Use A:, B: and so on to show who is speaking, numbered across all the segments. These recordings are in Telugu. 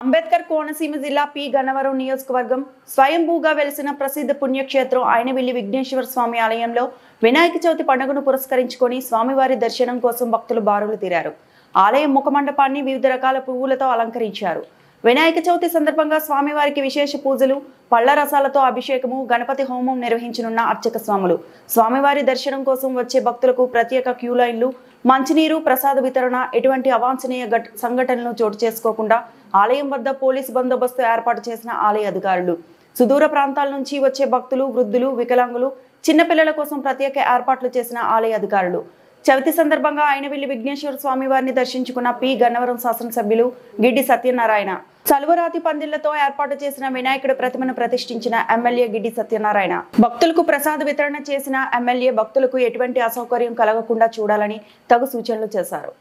A: అంబేద్కర్ కోనసీమ జిల్లా పి గన్నవరం నియోజకవర్గం స్వయంభూగా వెలిసిన ప్రసిద్ధ పుణ్యక్షేత్రం ఆయనవిల్లి విఘ్నేశ్వర స్వామి ఆలయంలో వినాయక చవితి పండుగను పురస్కరించుకొని స్వామివారి దర్శనం కోసం భక్తులు బారులు తీరారు. ఆలయం ముఖమండపాన్ని వివిధ రకాల పువ్వులతో అలంకరించారు. వినాయక చవితి సందర్భంగా స్వామివారికి విశేష పూజలు, పళ్ల రసాలతో అభిషేకము, గణపతి హోమం నిర్వహించనున్న అర్చక స్వాములు. స్వామివారి దర్శనం కోసం వచ్చే భక్తులకు ప్రత్యేక క్యూ లైన్లు, మంచినీరు, ప్రసాద వితరణ, ఎటువంటి అవాంఛనీయ సంఘటనలను చోటు చేసుకోకుండా ఆలయం వద్ద పోలీసు బందోబస్తు ఏర్పాటు చేసిన ఆలయ అధికారులు. సుదూర ప్రాంతాల నుంచి వచ్చే భక్తులు, వృద్ధులు, వికలాంగులు, చిన్నపిల్లల కోసం ప్రత్యేక ఏర్పాట్లు చేసిన ఆలయ అధికారులు. చవితి సందర్భంగా ఆయనవిల్లి విఘ్నేశ్వర స్వామి వారిని దర్శించుకున్న పి గన్నవరం శాసనసభ్యులు గిడ్డి సత్యనారాయణ. చలువరాతి పందిళ్లతో ఏర్పాటు చేసిన వినాయకుడి ప్రతిమను ప్రతిష్ఠించిన ఎమ్మెల్యే గిడ్డి సత్యనారాయణ. భక్తులకు ప్రసాద వితరణ చేసిన ఎమ్మెల్యే భక్తులకు ఎటువంటి అసౌకర్యం కలగకుండా చూడాలని తగు సూచనలు చేశారు.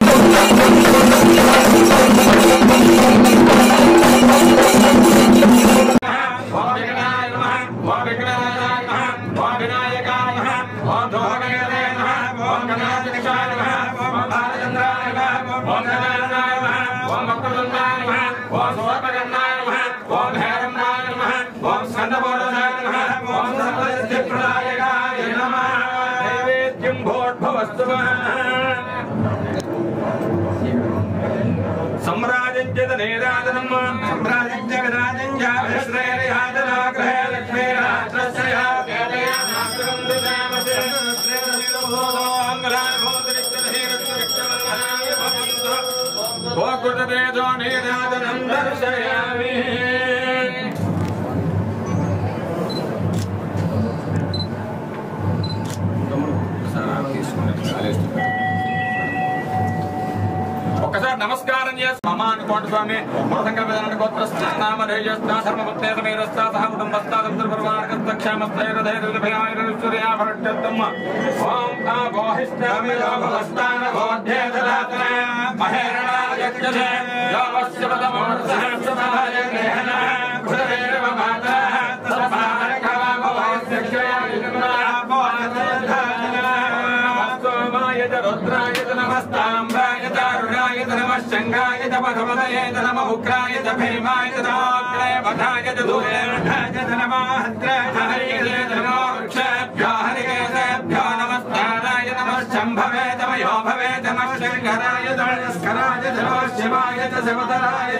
B: ఒక్కసారి నమస్కారం చేసి మమా అనుకోండి స్వామి. మృతంగ గోత్రస్థామధేయస్థా ధర్మపత్నే సమేరస్థా సహ కుటుంబస్థా క్షేమస్థైర్యధైర్యభయాయుర్సూర్యాభరణ్యత్తమ్మ ఓం ఆభోహిష్టామిలోభవస్థానభోధ్యేదలాతన మహేరణాయజ్ఞే యోవస్యపదమోర్సహస్రమహాయగ్రహణ భుజవేరవ మాతా రుద్రాయ నమస్తాంబాయ దారుణాయ నమః శంగాయ పదమదయ నమః ఉగ్రాయ భీమాయ నమః వధాయ దూరేణాయ నమః హద్రాయ నమః వృక్షభ్యో హరికేశభ్యో నమస్తారాయ నమః శంభవే తమయో భవే నమః శంకరాయ నమః శివాయ శివతరాయ